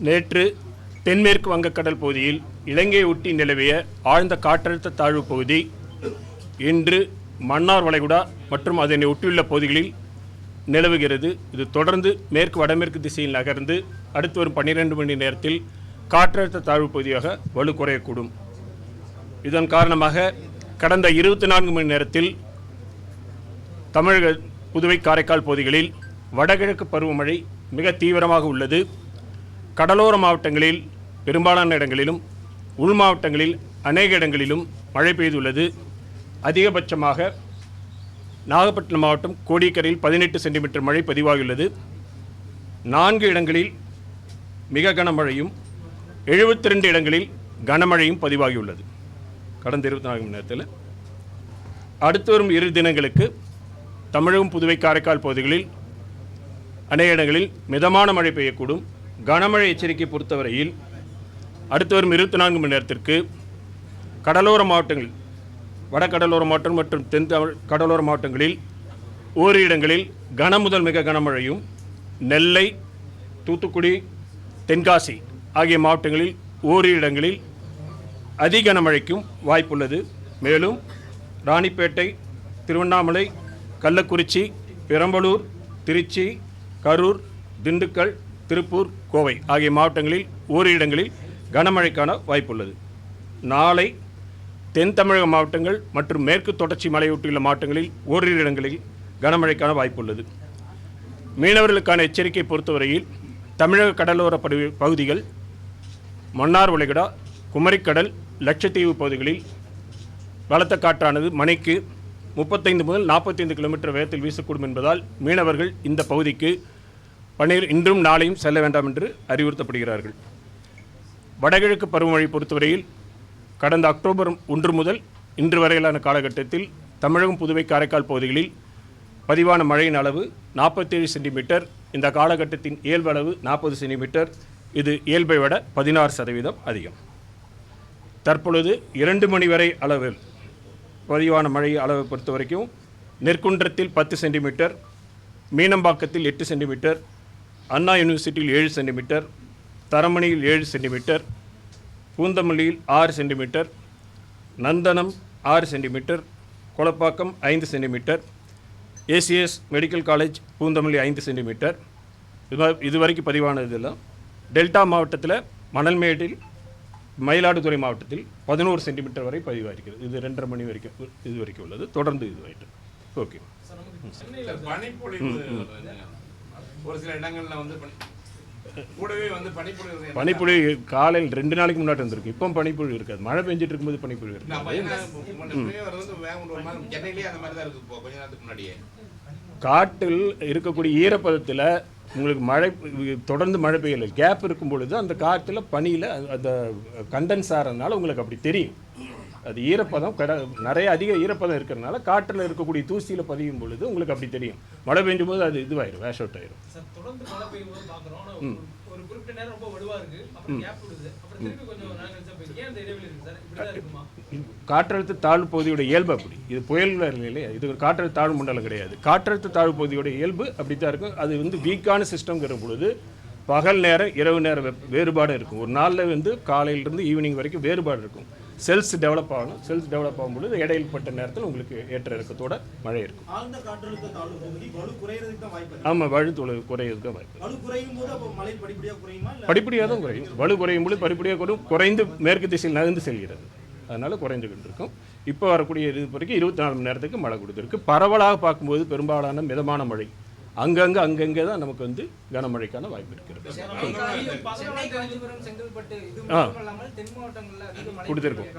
நேற்று தென்மேற்கு வங்கக்கடல் பகுதியில் இலங்கையை ஒட்டி நிலவிய ஆழ்ந்த காற்றழுத்த தாழ்வு பகுதி இன்று மன்னார் வளைகுடா மற்றும் அதனை ஒட்டியுள்ள பகுதிகளில் நிலவுகிறது. இது தொடர்ந்து மேற்கு வடமேற்கு திசையில் நகர்ந்து அடுத்து வரும் 12 மணி நேரத்தில் காற்றழுத்த தாழ்வு பகுதியாக வலு குறையக்கூடும். இதன் காரணமாக கடந்த 24 மணி நேரத்தில் தமிழக, புதுவை, காரைக்கால் பகுதிகளில் வடகிழக்கு பருவமழை மிக தீவிரமாக உள்ளது. கடலோர மாவட்டங்களில் பெரும்பாலான இடங்களிலும் உள் மாவட்டங்களில் அநேக இடங்களிலும் மழை பெய்துள்ளது. அதிகபட்சமாக நாகப்பட்டினம் மாவட்டம் கோடியக்கரையில் 18 சென்டிமீட்டர் மழை பதிவாகியுள்ளது. 4 இடங்களில் மிக கனமழையும் 72 இடங்களில் கனமழையும் பதிவாகியுள்ளது கடந்த 24 மணி நேரத்தில். அடுத்து வரும் 2 தினங்களுக்கு தமிழகம், புதுவை, காரைக்கால் பகுதிகளில் அநேக இடங்களில் மிதமான மழை பெய்யக்கூடும். கனமழை எச்சரிக்கை பொறுத்தவரையில் அடுத்து வரும் 24 மணி நேரத்திற்கு கடலோர மாவட்டங்கள், வடகடலோர மாவட்டம் மற்றும் தென் கடலோர மாவட்டங்களில் ஓரிரு இடங்களில் கன முதல் மிக கனமழையும், நெல்லை, தூத்துக்குடி, தென்காசி ஆகிய மாவட்டங்களில் ஓரிரு இடங்களில் அதி கனமழைக்கும் வாய்ப்புள்ளது. மேலும் ராணிப்பேட்டை, திருவண்ணாமலை, கள்ளக்குறிச்சி, பெரம்பலூர், திருச்சி, கரூர், திண்டுக்கல், திருப்பூர், கோவை ஆகிய மாவட்டங்களில் ஓரிரு இடங்களில் கனமழைக்கான வாய்ப்புள்ளது. நாளை தென் தமிழக மாவட்டங்கள் மற்றும் மேற்கு தொடர்ச்சி மலையொட்டியுள்ள மாவட்டங்களில் ஓரிரு இடங்களில் கனமழைக்கான வாய்ப்புள்ளது. மீனவர்களுக்கான எச்சரிக்கை பொறுத்தவரையில் தமிழக கடலோர பகுதிகள், மன்னார் வளைகுடா, குமரிக்கடல், லட்சத்தீவு பகுதிகளில் பலத்த காற்றானது மணிக்கு 35 முதல் 45 கிலோமீட்டர் வேகத்தில் வீசக்கூடும் என்பதால் மீனவர்கள் இந்த பகுதிக்கு இன்றும் நாளையும் செல்ல வேண்டாம் என்று அறிவுறுத்தப்படுகிறார்கள். வடகிழக்கு பருவமழை பொறுத்தவரையில் கடந்த அக்டோபர் 1 முதல் இன்று வரையிலான காலகட்டத்தில் தமிழகம், புதுவை, காரைக்கால் பகுதிகளில் பதிவான மழையின் அளவு 47 சென்டிமீட்டர். இந்த காலகட்டத்தின் இயல்பு அளவு 40 சென்டிமீட்டர். இது இயல்பை விட 16% அதிகம். தற்பொழுது 2 மணி வரை அளவில் பதிவான மழை அளவை பொறுத்த வரைக்கும் நெற்குன்றத்தில் 10 சென்டிமீட்டர், மீனம்பாக்கத்தில் 8 சென்டிமீட்டர், அண்ணா யூனிவர்சிட்டியில் 7 சென்டிமீட்டர், தரமணியில் 7 சென்டிமீட்டர், பூந்தமல்லியில் 6 centimetre, Nandanam 6 centimetre, Kolappakkam 5 centimetre, ACS medical college Poonamallee 5 centimetre. இதுவரைக்கும் பதிவானதெல்லாம் டெல்டா மாவட்டத்தில் மணல்மேட்டில், மயிலாடுதுறை மாவட்டத்தில் 11 சென்டிமீட்டர் வரை பதிவாகிறது. இது 2:30 மணி வரைக்கும் இது வரைக்கும் உள்ளது. தொடர்ந்து இதுவாயிட்டு ஓகே. ஒரு சில இடங்கள்ல வந்து கூடவே வந்து பனிப்பொழிவு காலையில் 2 நாளைக்கு முன்னாடி வந்திருக்கு. இப்போ பனிப்பொழிவு இருக்காது. மழை பெஞ்சிட்டு இருக்கும்போது பனிப்பொழிவு இருக்கு. காட்டில் இருக்கக்கூடிய ஈரப்பதத்தில் உங்களுக்கு மழை தொடர்ந்து மழை பெய்யலை, கேப் இருக்கும் பொழுது அந்த காற்றில் பனியில் அந்த கண்டென்ஸ் ஆகிறதுனால உங்களுக்கு அப்படி தெரியும். அது ஈரப்பதம் நிறைய அதிக ஈரப்பதம் இருக்கிறதுனால காற்றில் இருக்கக்கூடிய தூசியில் பதியும் பொழுது உங்களுக்கு அப்படி தெரியும். மழை பெய்யும் போது அது இதுவாயிரும், வேஷ் அவுட் ஆயிரும். காற்றழுத்த தாழ்வு பகுதியோட இயல்பு அப்படி. இது புயல் இல்லையா, இது ஒரு காற்றழுத்த தாழ்வு மண்டலம் கிடையாது. காற்றழுத்த தாழ்வு பகுதியோட இயல்பு அப்படித்தான் இருக்கும். அது வந்து வீக்கான சிஸ்டம்ங்கிற பொழுது பகல் நேரம் இரவு நேரம் வேறுபாடு இருக்கும். ஒரு நாளில் வந்து காலையிலிருந்து ஈவினிங் வரைக்கும் வேறுபாடு இருக்கும். செல்ஸ் டெவலப் ஆகணும். செல்ஸ் டெவலப் ஆகும்பொழுது இடையில்பட்ட நேரத்தில் உங்களுக்கு ஏற்ற இறக்கத்தோட மழை இருக்கும். ஆமாம், வலு குறையிறதுக்கு வாய்ப்பு. படிப்படியாக தான் குறையும். வலு குறையும் பொழுது படிப்படியாக குறைந்து மேற்கு திசையில் நகர்ந்து செல்கிறது. அதனால் குறைஞ்சுக்கிட்டு இருக்கும். இப்போ வரக்கூடிய இது வரைக்கும் 24 மணி நேரத்துக்கு மழை கொடுத்துருக்கு. பரவலாக பார்க்கும்போது பெரும்பாலான மிதமான மழை, அங்கங்கே தான் நமக்கு வந்து கனமழைக்கான வாய்ப்பு இருக்கிறது. கொடுத்துருக்கோம்.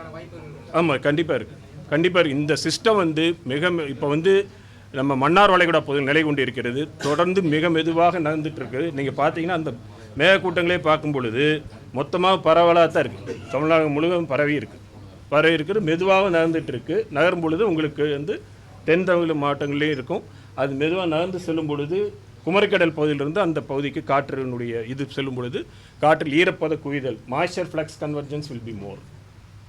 ஆமாம், கண்டிப்பாக இருக்குது. இந்த சிஸ்டம் வந்து இப்போ வந்து நம்ம மன்னார் வளைகுடா பகுதியில் நிலை கொண்டு இருக்கிறது. தொடர்ந்து மிக மெதுவாக நகர்ந்துட்டு இருக்குது. நீங்கள் பார்த்தீங்கன்னா அந்த மேகக்கூட்டங்களே பார்க்கும் பொழுது மொத்தமாக பரவலாக தான் இருக்குது. தமிழ்நாடு முழுவதும் பரவி இருக்குது. மெதுவாக நகர்ந்துட்டு இருக்குது. நகரும் பொழுது உங்களுக்கு வந்து தென் தமிழ் மாவட்டங்களிலே இருக்கும். அது மெதுவாக நகர்ந்து செல்லும் பொழுது குமரிக்கடல் பகுதியிலிருந்து அந்த பகுதிக்கு காற்றினுடைய இது செல்லும் பொழுது காற்றில் ஈரப்பத குவிதல், moisture flux convergence will be more.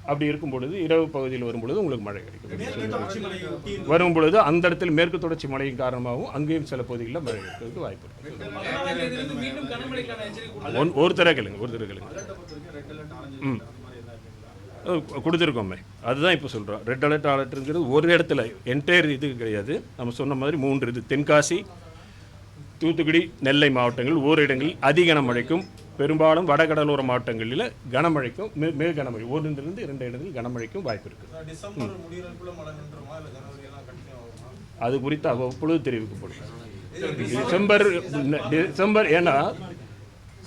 அப்படி இருக்கும் பொழுது இரவு பகுதியில் வரும் பொழுது உங்களுக்கு மழை கிடைக்கும். வரும் பொழுது அந்த இடத்தில் மேற்கு தொடர்ச்சி மழையின் காரணமாகவும் அங்கேயும் சில பகுதிகளில் மழை இருக்கிறதுக்கு வாய்ப்பு இருக்கு. ஒரு தடவை கேளுங்க. கொடுத்துருக்கோமே, அதுதான் இப்போ சொல்கிறோம். ரெட் அலர்ட் அலர்ட்ங்கிறது ஒரு இடத்துல என்டையர் இது கிடையாது. நம்ம சொன்ன மாதிரி 3 இது தென்காசி, தூத்துக்குடி, நெல்லை மாவட்டங்கள் ஓரிடங்களில் அதி கனமழைக்கும், பெரும்பாலும் வடகடலோர மாவட்டங்களில் கனமழைக்கும், மிக கனமழை 1லிருந்து 2 இடங்களில் கனமழைக்கும் வாய்ப்பு இருக்குது. அது குறித்து அவ்வப்பொழுது தெரிவிக்கப்படும். டிசம்பர் ஏன்னா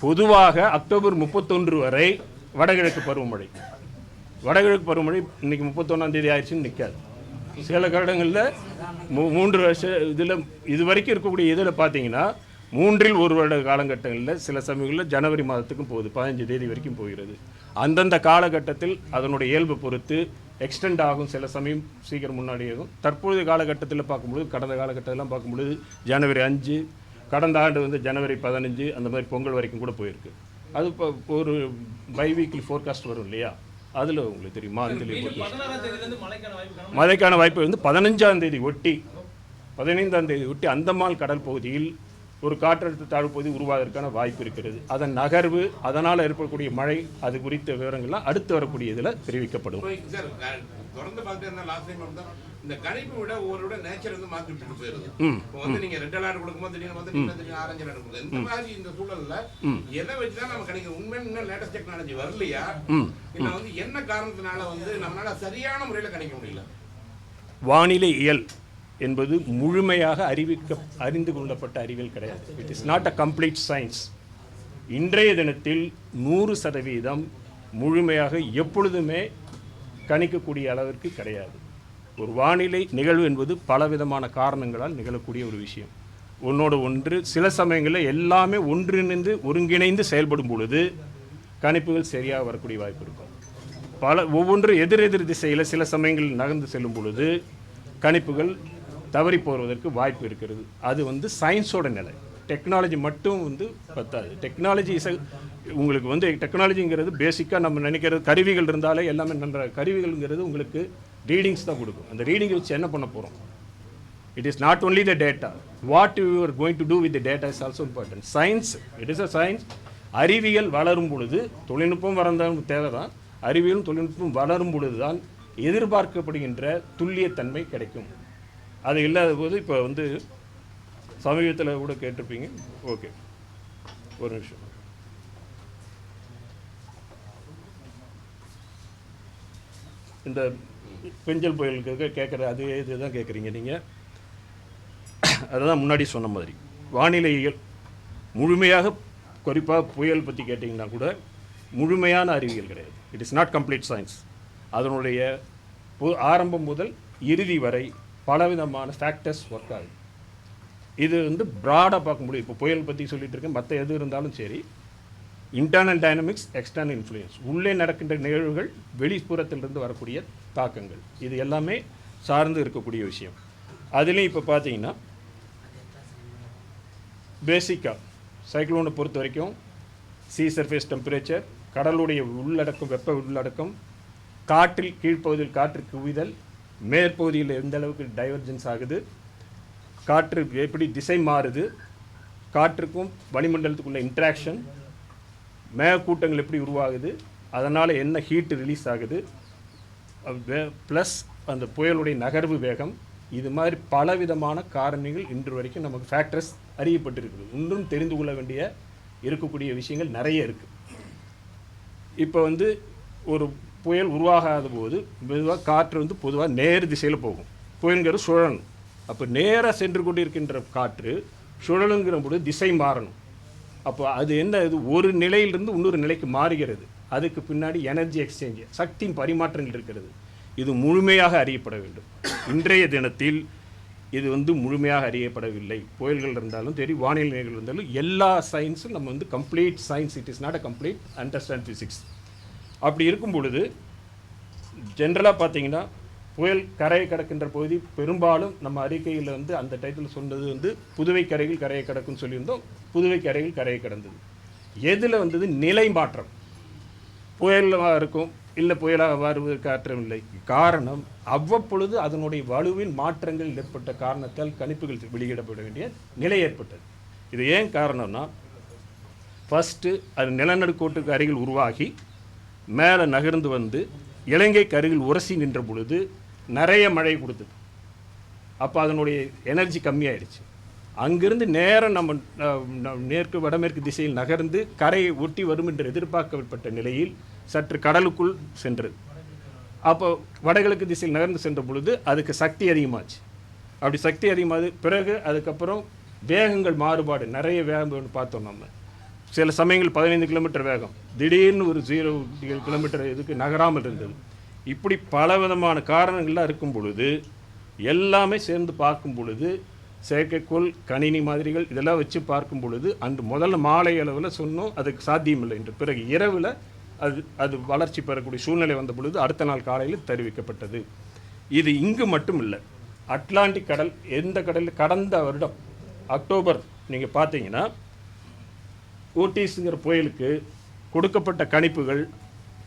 பொதுவாக அக்டோபர் 31 வரை வடகிழக்கு பருவமழை இன்னைக்கு 31ஆம் தேதி ஆயிடுச்சுன்னு நிற்காது. சில காலங்களில் 3 வருஷம் இதில் இது வரைக்கும் இருக்கக்கூடிய இதில் பார்த்தீங்கன்னா 3 1 வருட காலகட்டங்களில் சில சமயங்களில் ஜனவரி மாதத்துக்கும் போகுது, 15 தேதி வரைக்கும் போகிறது. அந்தந்த காலகட்டத்தில் அதனுடைய இயல்பு பொறுத்து எக்ஸ்டெண்ட் ஆகும், சில சமயம் சீக்கிரம் முன்னாடி ஆகும். தற்போதைய காலகட்டத்தில் பார்க்கும்பொழுது, கடந்த காலகட்டத்திலாம் பார்க்கும்பொழுது ஜனவரி 5, கடந்த ஆண்டு வந்து ஜனவரி 15 அந்த மாதிரி பொங்கல் வரைக்கும் கூட போயிருக்கு. அது இப்போ ஒரு பை வீக்லி ஃபோர்காஸ்ட் வரும் இல்லையா, அதில் உங்களுக்கு தெரியுமா மழைக்கான வாய்ப்பு வந்து 15ஆம் தேதி ஒட்டி அந்தமான் கடல் பகுதியில் ஒரு காற்றழுத்த தாழ்வு பகுதி உருவாவதற்கான வாய்ப்பு இருக்கிறது. அதன் நகர்வு, அதனால் ஏற்படக்கூடிய மழை, அது குறித்த விவரங்கள்லாம் அடுத்து வரக்கூடிய இதில் தெரிவிக்கப்படும். தொடர்ந்து பார்த்து லாஸ்ட் டைம் வந்து இந்த கணிப்பு விட ஒவ்வொரு நேச்சர் வந்து மாற்றி விட்டுட்டு போயிருது. இப்போ வந்து நீங்க ரெட் அலர்ட் கொடுக்கும்போது திடீர்னு வந்து திடீர்னு ஆரஞ்சு அலர்ட் கொடுக்குது. இந்த மாதிரி இந்த சூழல்ல எதை வச்சுதான் நம்ம கணிக்க உண்மையான இன்னும் லேட்டஸ்ட் டெக்னாலஜி வரலையா, இல்ல வந்து என்ன காரணத்தினால வந்து நம்மளால சரியான முறையில் கணிக்க முடியல? வானிலை இயல் என்பது முழுமையாக அறிந்து கொள்ளப்பட்ட அறிவியல் கிடையாது. It is not a complete science. இன்றைய தினத்தில் 100% முழுமையாக எப்பொழுதுமே கணிக்கக்கூடிய அளவிற்கு கிடையாது. ஒரு வானிலை நிகழ்வு என்பது பலவிதமான காரணங்களால் நிகழக்கூடிய ஒரு விஷயம். ஒன்றோடு ஒன்று சில சமயங்களில் எல்லாமே ஒருங்கிணைந்து செயல்படும் பொழுது கணிப்புகள் சரியாக வரக்கூடிய வாய்ப்பு இருக்கும். ஒவ்வொன்று எதிரெதிர் திசையில் சில சமயங்களில் நகர்ந்து செல்லும் பொழுது கணிப்புகள் தவறி போவதற்கு வாய்ப்பு இருக்கிறது. அது வந்து சயின்ஸோட நிலை. டெக்னாலஜி மட்டும் வந்து பத்தாது. டெக்னாலஜி உங்களுக்கு வந்து டெக்னாலஜிங்கிறது பேசிக்காக நம்ம நினைக்கிறது கருவிகள் இருந்தாலே எல்லாமே நன்ற கருவிகள்ங்கிறது உங்களுக்கு ரீடிங்ஸ் தான் கொடுக்கும். அந்த ரீடிங்கை வச்சு என்ன பண்ண போகிறோம்? It is not only the data, what you are going to do with the data is also important. Science, it is a science. அறிவியல் வளரும் பொழுது தொழில்நுட்பம் வரதான் தேவை தான். அறிவியலும் தொழில்நுட்பம் வளரும் பொழுது தான் எதிர்பார்க்கப்படுகின்ற துல்லியத்தன்மை கிடைக்கும். அது இல்லாத போது இப்போ வந்து சமீபத்தில் கூட கேட்டிருப்பீங்க. ஓகே, ஒரு நிமிஷம். இந்த பெஞ்சல் புயலுக்கு கேட்குற அதே இதுதான் கேட்குறீங்க நீங்கள். அதுதான் முன்னாடி சொன்ன மாதிரி வானிலையியல் முழுமையாக, குறிப்பாக புயல் பற்றி கேட்டிங்கன்னா கூட முழுமையான அறிவியல் கிடையாது. It is not complete science. அதனுடைய ஆரம்பம் முதல் இறுதி வரை பலவிதமான ஃபேக்டர்ஸ் ஒர்க் ஆகுது. இது வந்து ப்ராடாக பார்க்க முடியும். இப்போ புயல் பற்றி சொல்லிட்டு இருக்கேன், மற்ற எது இருந்தாலும் சரி, இன்டர்னல் டைனமிக்ஸ், எக்ஸ்டர்னல் இன்ஃப்ளூயன்ஸ், உள்ளே நடக்கின்ற நிகழ்வுகள், வெளிப்புறத்திலிருந்து வரக்கூடிய தாக்கங்கள், இது எல்லாமே சார்ந்து இருக்கக்கூடிய விஷயம். அதுலேயும் இப்போ பார்த்தீங்கன்னா பேசிக்காக சைக்ளோனை பொறுத்த வரைக்கும் சீ சர்ஃபேஸ் டெம்பரேச்சர், கடலுடைய உள்ளடக்கம், வெப்ப உள்ளடக்கம், காற்றில் கீழ்ப்பகுதியில் காற்று குவிதல், மேற்பகுதியில் எந்த அளவுக்கு டைவர்ஜென்ஸ் ஆகுது, காற்று எப்படி திசை மாறுது, காற்றுக்கும் வளிமண்டலத்துக்குள்ள இன்ட்ராக்ஷன், மேகக்கூட்டங்கள் எப்படி உருவாகுது, அதனால் என்ன ஹீட்டு ரிலீஸ் ஆகுது, ப்ளஸ் அந்த புயலுடைய நகர்வு வேகம், இது மாதிரி பலவிதமான காரணிகள் இன்று வரைக்கும் நமக்கு ஃபேக்டர்ஸ் அறியப்பட்டிருக்குது. இன்னும் தெரிந்து கொள்ள வேண்டிய இருக்கக்கூடிய விஷயங்கள் நிறைய இருக்குது. இப்போ வந்து ஒரு புயல் உருவாகாத போது மெதுவாக காற்று வந்து பொதுவாக நேர் திசையில் போகும். புயலுங்கிறது சுழலும். அப்போ நேராக சென்று கொண்டு இருக்கின்ற காற்று சுழலுங்கிற போது திசை மாறணும். அப்போ அது என்ன, இது ஒரு நிலையிலிருந்து இன்னொரு நிலைக்கு மாறுகிறது. அதுக்கு பின்னாடி எனர்ஜி எக்ஸ்சேஞ்ச், சக்தியின் பரிமாற்றங்கள் இருக்கிறது. இது முழுமையாக அறியப்பட வேண்டும். இன்றைய தினத்தில் இது வந்து முழுமையாக அறியப்படவில்லை. புயல்கள் இருந்தாலும் சரி, வானிலைகள் இருந்தாலும் எல்லா சயின்ஸும் நம்ம வந்து complete science, it is not a complete understand physics. அப்படி இருக்கும் பொழுது ஜென்ரலாக பார்த்தீங்கன்னா புயல் கரையை கடக்கின்ற பகுதி பெரும்பாலும் நம்ம அறிக்கையில் வந்து அந்த டைட்டில் சொன்னது வந்து புதுவை கரையில் கரையை கடக்குன்னு சொல்லியிருந்தோம். புதுவை கரையில் கரையை கடந்தது. எதில் வந்தது? நிலை மாற்றம். புயலாக இருக்கும், இல்லை புயலாக வருவதற்கு ஆற்றமில்லை. காரணம் அவ்வப்பொழுது அதனுடைய வலுவில் மாற்றங்கள் ஏற்பட்ட காரணத்தால் கணிப்புகள் வெளியிடப்பட வேண்டிய நிலை ஏற்பட்டது. இது ஏன் காரணம்னா, ஃபஸ்ட்டு அது நிலநடுக்கோட்டுக்கு அருகில் உருவாகி மேலே நகர்ந்து வந்து இலங்கைக்கு அருகில் உரசி நின்ற பொழுது நிறைய மழை கொடுத்தது. அப்போ அதனுடைய எனர்ஜி கம்மியாயிடுச்சு. அங்கிருந்து நேரம் நம்ம மேற்கு வடமேற்கு திசையில் நகர்ந்து கரையை ஒட்டி வரும் என்று எதிர்பார்க்கப்பட்ட நிலையில் சற்று கடலுக்குள் சென்றது. அப்போ வடகிழக்கு திசையில் நகர்ந்து சென்ற பொழுது அதுக்கு சக்தி அதிகமாச்சு. அப்படி சக்தி அதிகமாகுது பிறகு அதுக்கப்புறம் வேகங்கள் மாறுபாடு நிறைய வேகம் பார்த்தோம். நம்ம சில சமயங்கள் 15 கிலோமீட்டர் வேகம், திடீர்னு ஒரு 0 கிலோமீட்டர் இதுக்கு நகராமல் இருந்தது. இப்படி பலவிதமான காரணங்கள்லாம் இருக்கும் பொழுது எல்லாமே சேர்ந்து பார்க்கும் பொழுது செயற்கைக்கோள் கணினி மாதிரிகள் இதெல்லாம் வச்சு பார்க்கும் பொழுது அன்று முதல்ல மாலை அளவில் சொன்னோம் அதுக்கு சாத்தியமில்லை என்று. பிறகு இரவில் அது வளர்ச்சி பெறக்கூடிய சூழ்நிலை வந்த பொழுது அடுத்த நாள் காலையில் தெரிவிக்கப்பட்டது. இது இங்கு மட்டும் இல்லை, அட்லாண்டிக் கடல், எந்த கடலில் கடந்த வருடம் அக்டோபர் நீங்கள் பார்த்தீங்கன்னா ஓட்டிஸுங்கிற புயலுக்கு கொடுக்கப்பட்ட கணிப்புகள்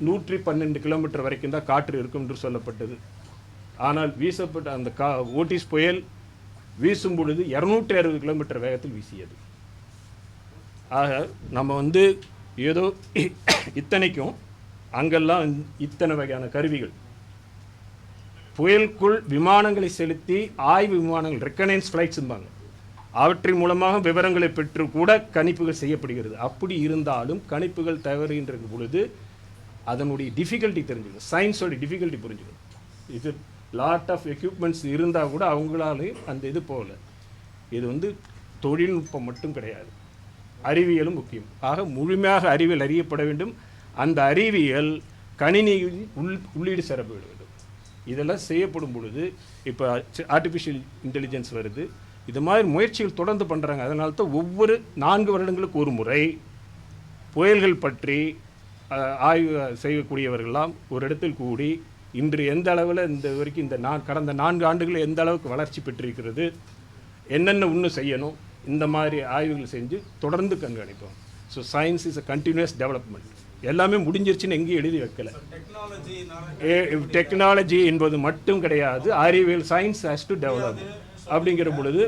112 கிலோமீட்டர் வரைக்கும் தான் காற்று இருக்கும் என்று சொல்லப்பட்டது. ஆனால் வீசப்பட்ட அந்த ஓட்டிஸ் புயல் வீசும் பொழுது 260 கிலோமீட்டர் வேகத்தில் வீசியது. ஆக நம்ம ஏதோ இத்தனைக்கும் அங்கெல்லாம் இத்தனை வகையான கருவிகள், புயலுக்குள் விமானங்களை செலுத்தி ஆய்வு விமானங்கள், ரெக்கனைன்ஸ் ஃப்ளைட்ஸும்பாங்க, அவற்றின் மூலமாக விவரங்களை பெற்று கூட கணிப்புகள் செய்யப்படுகிறது. அப்படி இருந்தாலும் கணிப்புகள் தவறுகின்ற பொழுது அதனுடைய டிஃபிகல்ட்டி தெரிஞ்சுக்கணும், சயின்ஸோட டிஃபிகல்ட்டி புரிஞ்சுக்கணும். இது லாட் ஆஃப் எக்யூப்மெண்ட்ஸ் இருந்தால் கூட அவங்களாலே அந்த இது போகல. இது தொழில்நுட்பம் மட்டும் கிடையாது, அறிவியலும் முக்கியம். ஆக முழுமையாக அறிவியல் அறியப்பட வேண்டும். அந்த அறிவியல் கணினியில் உள்ளீடு சேரப்பட வேண்டும். இதெல்லாம் செய்யப்படும் பொழுது இப்போ ஆர்டிஃபிஷியல் இன்டெலிஜென்ஸ் வருது. இது மாதிரி முயற்சிகள் தொடர்ந்து பண்ணுறாங்க. அதனால தான் ஒவ்வொரு 4 வருடங்களுக்கு ஒரு முறை புயல்கள் பற்றி ஆய்வு செய்யக்கூடியவர்கள்லாம் ஒரு இடத்தில் கூடி இன்று எந்த அளவில் இந்த வரைக்கும் கடந்த 4 ஆண்டுகளில் எந்த அளவுக்கு வளர்ச்சி பெற்றிருக்கிறது, என்னென்ன இன்னும் செய்யணும், இந்த மாதிரி ஆய்வுகள் செஞ்சு தொடர்ந்து கண்காணிப்போம். So science is a continuous development. எல்லாமே முடிஞ்சிருச்சுன்னு எங்கேயும் எழுதி வைக்கல. டெக்னாலஜி என்பது மட்டும் கிடையாது, அறிவியல், சயின்ஸ் ஹேஸ் டு டெவலப். அப்படிங்கிற பொழுது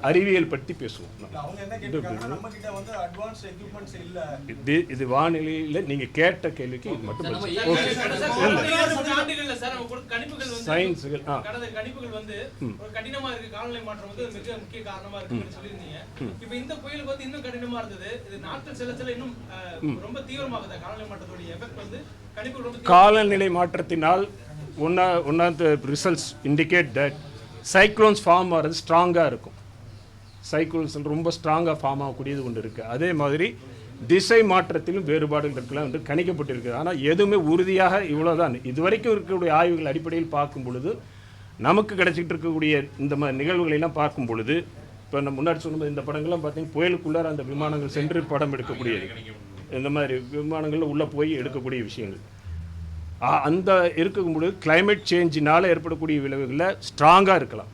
அறிவியல் பற்றி பேசுவோம். இது வானிலையில் நீங்க கேட்ட கேள்விக்கு இது மட்டும் சயின்ஸுகள் காலநிலை மாற்றத்தினால் one of the results indicate that cyclones form ஆகிறது ஸ்ட்ராங்காக இருக்கும். சைக்ளோன்ஸ் ரொம்ப ஸ்ட்ராங்காக ஃபார்ம் ஆகக்கூடியது ஒன்று இருக்குது. அதே மாதிரி திசை மாற்றத்திலும் வேறுபாடுகள் இருக்கலாம் என்று கணிக்கப்பட்டிருக்கு. ஆனால் எதுவுமே உறுதியாக இவ்வளோதான். இதுவரைக்கும் இருக்கக்கூடிய ஆய்வுகள் அடிப்படையில் பார்க்கும் பொழுது நமக்கு கிடைச்சிட்டு இருக்கக்கூடிய இந்த மாதிரி நிகழ்வுகளெல்லாம் பார்க்கும் பொழுது, இப்போ நம்ம முன்னாடி சொன்னது இந்த படங்கள்லாம் பார்த்தீங்கன்னா புயலுக்குள்ளார அந்த விமானங்கள் சென்று படம் எடுக்கக்கூடியது, இந்த மாதிரி விமானங்களில் உள்ளே போய் எடுக்கக்கூடிய விஷயங்கள் அந்த இருக்கும்போது கிளைமேட் சேஞ்சினால் ஏற்படக்கூடிய விளைவுகளில் ஸ்ட்ராங்காக இருக்கலாம்.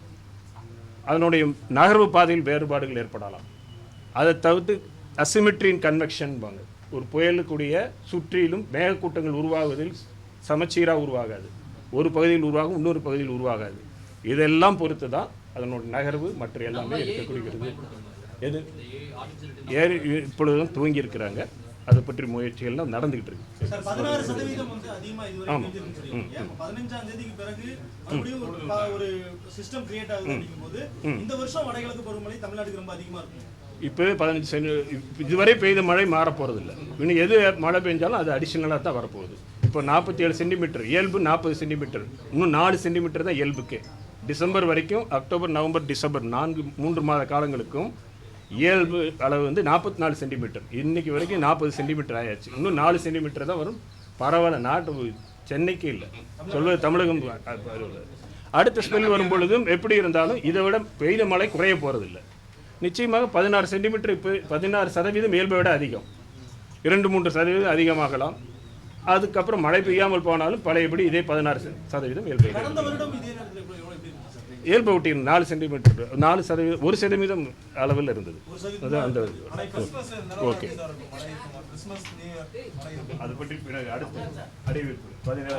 அதனுடைய நகர்வு பாதையில் வேறுபாடுகள் ஏற்படலாம். அதை தவிர்த்து அசிமெட்ரின் கன்வெக்ஷன்பாங்க. ஒரு புயலுக்குடைய சுற்றிலும் மேகக்கூட்டங்கள் உருவாகுவதில் சமச்சீராக உருவாகாது. ஒரு பகுதியில் உருவாகும், இன்னொரு பகுதியில் உருவாகாது. இதெல்லாம் பொறுத்து தான் அதனோட நகர்வு மற்ற எல்லாமே இருக்கக்கூடியது. எது இப்பொழுதும் துவங்கி இருக்கிறாங்க. அதை பற்றி முயற்சிகள்லாம் நடந்துகிட்டு இருக்கு. இப்போ 15 இதுவரை பெய்த மழை மாற போறதில்லை. இன்னும் எது மழை பெஞ்சாலும் அது அடிஷனலாக தான் வரப்போகுது. இப்போ 47 சென்டிமீட்டர், இயல்பு 40 சென்டிமீட்டர், இன்னும் 4 சென்டிமீட்டர் தான் இயல்புக்கே. டிசம்பர் வரைக்கும், அக்டோபர், நவம்பர், டிசம்பர் 3 மாத காலங்களுக்கும் இயல்பு அளவு 44 சென்டிமீட்டர். இன்னைக்கு வரைக்கும் 40 சென்டிமீட்டர் ஆயாச்சு. இன்னும் 4 சென்டிமீட்டர் தான் வரும். பரவாயில்ல, நாட்டு சென்னைக்கு இல்லை, சொல்வது தமிழகம். அடுத்த ஸ்பெல் வரும் பொழுதும் எப்படி இருந்தாலும் இதை விட பெய்த மழை குறைய போகிறதில்லை. நிச்சயமாக 16 சென்டிமீட்டர், இப்போ 16% இயல்பை விட அதிகம், 2-3% அதிகமாகலாம். அதுக்கப்புறம் மழை பெய்யாமல் போனாலும் பழையபடி இதே 16% இயல்பை. இயல்பை ஒட்டி 4 சென்டிமீட்டர் 4% 1% அளவில் இருந்தது. அது அந்த ஓகே, அது பற்றி பிறகு அடுத்த அறிவிப்பு 17